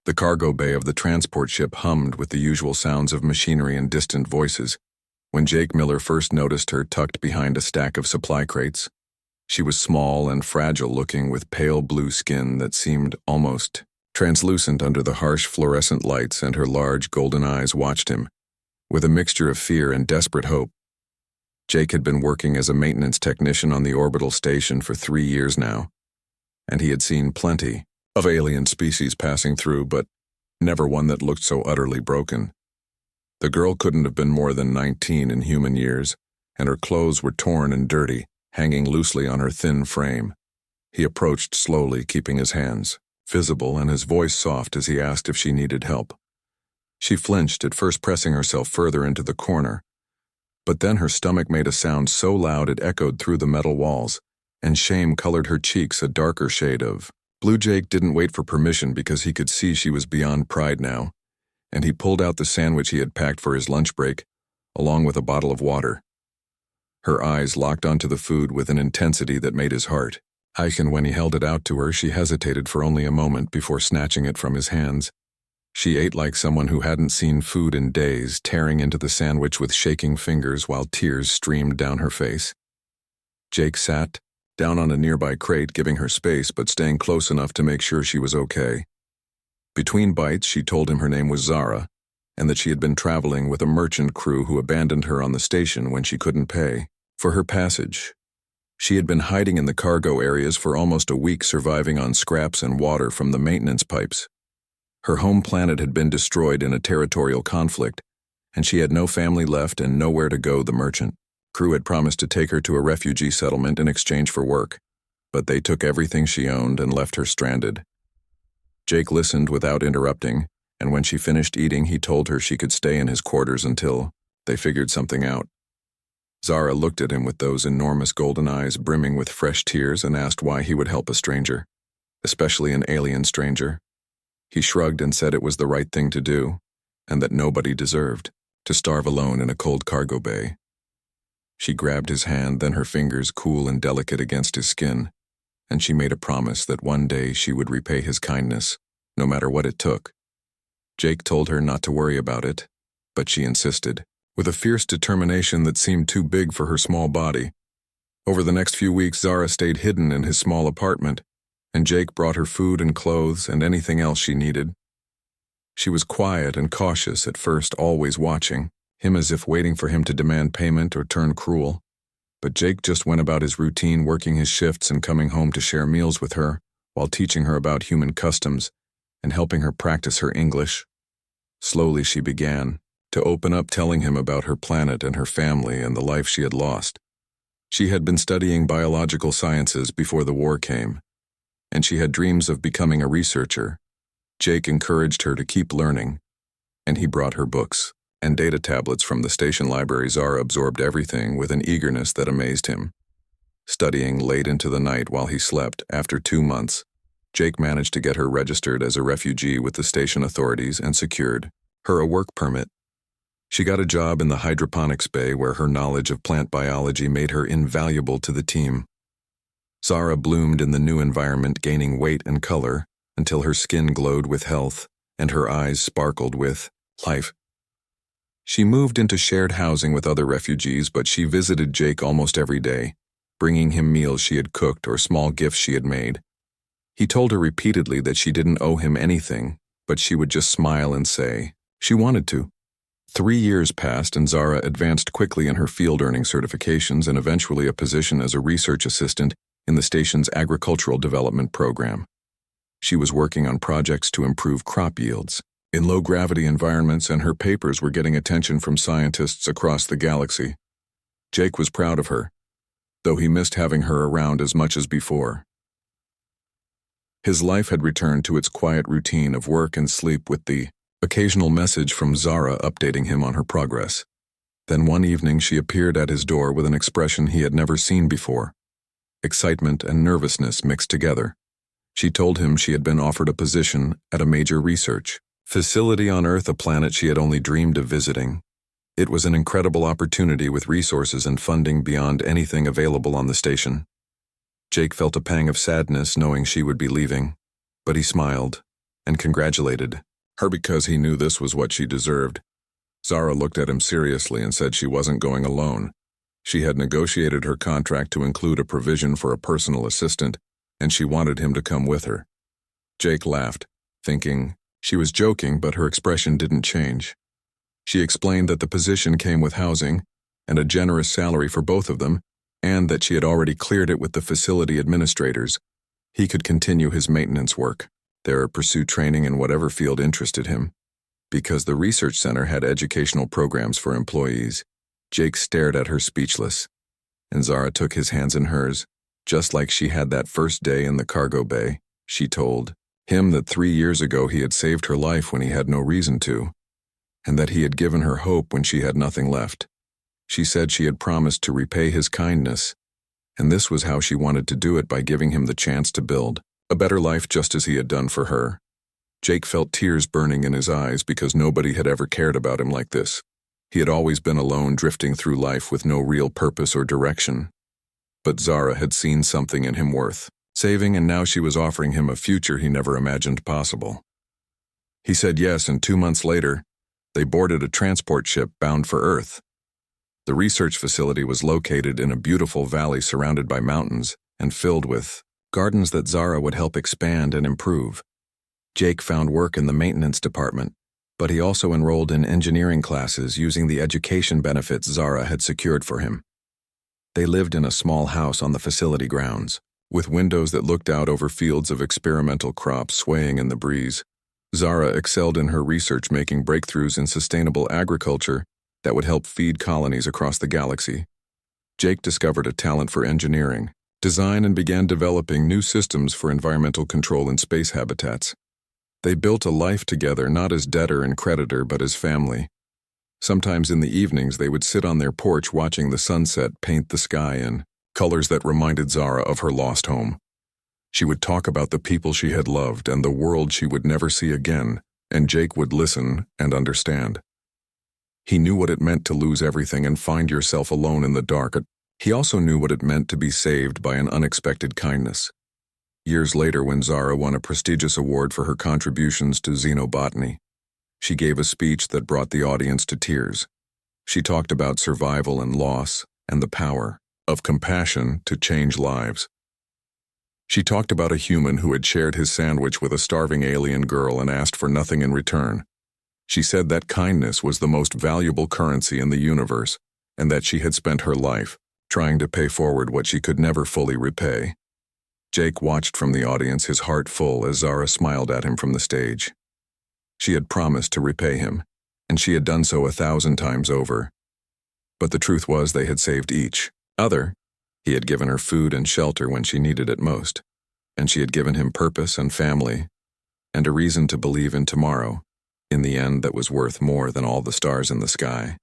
The cargo bay of the transport ship hummed with the usual sounds of machinery and distant voices. When Jake Miller first noticed her tucked behind a stack of supply crates, she was small and fragile-looking with pale blue skin that seemed almost translucent under the harsh fluorescent lights, and her large golden eyes watched him with a mixture of fear and desperate hope. Jake had been working as a maintenance technician on the orbital station for 3 years now, and he had seen plenty of alien species passing through, but never one that looked so utterly broken. The girl couldn't have been more than 19 in human years, and her clothes were torn and dirty, hanging loosely on her thin frame. He approached slowly, keeping his hands visible and his voice soft as he asked if she needed help. She flinched, at first pressing herself further into the corner, but then her stomach made a sound so loud it echoed through the metal walls, and shame colored her cheeks a darker shade of blue. Jake didn't wait for permission because he could see she was beyond pride now, and he pulled out the sandwich he had packed for his lunch break, along with a bottle of water. Her eyes locked onto the food with an intensity that made his heart ache, and when he held it out to her, she hesitated for only a moment before snatching it from his hands. She ate like someone who hadn't seen food in days, tearing into the sandwich with shaking fingers while tears streamed down her face. Jake sat down on a nearby crate, giving her space but staying close enough to make sure she was okay. Between bites, she told him her name was Zara, and that she had been traveling with a merchant crew who abandoned her on the station when she couldn't pay for her passage. She had been hiding in the cargo areas for almost a week, surviving on scraps and water from the maintenance pipes. Her home planet had been destroyed in a territorial conflict, and she had no family left and nowhere to go. The merchant crew had promised to take her to a refugee settlement in exchange for work, but they took everything she owned and left her stranded. Jake listened without interrupting, and when she finished eating, he told her she could stay in his quarters until they figured something out. Zara looked at him with those enormous golden eyes brimming with fresh tears and asked why he would help a stranger, especially an alien stranger. He shrugged and said it was the right thing to do, and that nobody deserved to starve alone in a cold cargo bay. She grabbed his hand, then her fingers cool and delicate against his skin, and she made a promise that one day she would repay his kindness, no matter what it took. Jake told her not to worry about it, but she insisted, with a fierce determination that seemed too big for her small body. Over the next few weeks, Zara stayed hidden in his small apartment, and Jake brought her food and clothes and anything else she needed. She was quiet and cautious at first, always watching him as if waiting for him to demand payment or turn cruel. But Jake just went about his routine, working his shifts and coming home to share meals with her, while teaching her about human customs and helping her practice her English. Slowly she began to open up, telling him about her planet and her family and the life she had lost. She had been studying biological sciences before the war came, and she had dreams of becoming a researcher. Jake encouraged her to keep learning, and he brought her books and data tablets from the station library. Zara absorbed everything with an eagerness that amazed him. Studying late into the night while he slept, after 2 months, Jake managed to get her registered as a refugee with the station authorities and secured her a work permit. She got a job in the hydroponics bay, where her knowledge of plant biology made her invaluable to the team. Zara bloomed in the new environment, gaining weight and color until her skin glowed with health and her eyes sparkled with life. She moved into shared housing with other refugees, but she visited Jake almost every day, bringing him meals she had cooked or small gifts she had made. He told her repeatedly that she didn't owe him anything, but she would just smile and say she wanted to. 3 years passed, and Zara advanced quickly in her field, earning certifications and eventually a position as a research assistant in the station's agricultural development program. She was working on projects to improve crop yields in low-gravity environments, and her papers were getting attention from scientists across the galaxy. Jake was proud of her, though he missed having her around as much as before. His life had returned to its quiet routine of work and sleep, with the occasional message from Zara updating him on her progress. Then one evening she appeared at his door with an expression he had never seen before. Excitement and nervousness mixed together. She told him she had been offered a position at a major research facility on Earth, a planet she had only dreamed of visiting. It was an incredible opportunity with resources and funding beyond anything available on the station. Jake felt a pang of sadness knowing she would be leaving, but he smiled and congratulated her because he knew this was what she deserved. Zara looked at him seriously and said she wasn't going alone. She had negotiated her contract to include a provision for a personal assistant, and she wanted him to come with her. Jake laughed, thinking she was joking, but her expression didn't change. She explained that the position came with housing and a generous salary for both of them, and that she had already cleared it with the facility administrators. He could continue his maintenance work there or pursue training in whatever field interested him. Because the research center had educational programs for employees, Jake stared at her speechless, and Zara took his hands in hers, just like she had that first day in the cargo bay. She told him that 3 years ago he had saved her life when he had no reason to, and that he had given her hope when she had nothing left. She said she had promised to repay his kindness, and this was how she wanted to do it, by giving him the chance to build a better life just as he had done for her. Jake felt tears burning in his eyes because nobody had ever cared about him like this. He had always been alone, drifting through life with no real purpose or direction. But Zara had seen something in him worth saving, and now she was offering him a future he never imagined possible. He said yes, and 2 months later, they boarded a transport ship bound for Earth. The research facility was located in a beautiful valley surrounded by mountains and filled with gardens that Zara would help expand and improve. Jake found work in the maintenance department, but he also enrolled in engineering classes using the education benefits Zara had secured for him. They lived in a small house on the facility grounds, with windows that looked out over fields of experimental crops swaying in the breeze. Zara excelled in her research, making breakthroughs in sustainable agriculture that would help feed colonies across the galaxy. Jake discovered a talent for engineering, design, and began developing new systems for environmental control in space habitats. They built a life together, not as debtor and creditor, but as family. Sometimes in the evenings they would sit on their porch watching the sunset paint the sky in colors that reminded Zara of her lost home. She would talk about the people she had loved and the world she would never see again, and Jake would listen and understand. He knew what it meant to lose everything and find yourself alone in the dark. He also knew what it meant to be saved by an unexpected kindness. Years later, when Zara won a prestigious award for her contributions to xenobotany, she gave a speech that brought the audience to tears. She talked about survival and loss and the power of compassion to change lives. She talked about a human who had shared his sandwich with a starving alien girl and asked for nothing in return. She said that kindness was the most valuable currency in the universe, and that she had spent her life trying to pay forward what she could never fully repay. Jake watched from the audience, his heart full, as Zara smiled at him from the stage. She had promised to repay him, and she had done so 1,000 times over. But the truth was they had saved each other. He had given her food and shelter when she needed it most, and she had given him purpose and family, and a reason to believe in tomorrow, in the end that was worth more than all the stars in the sky.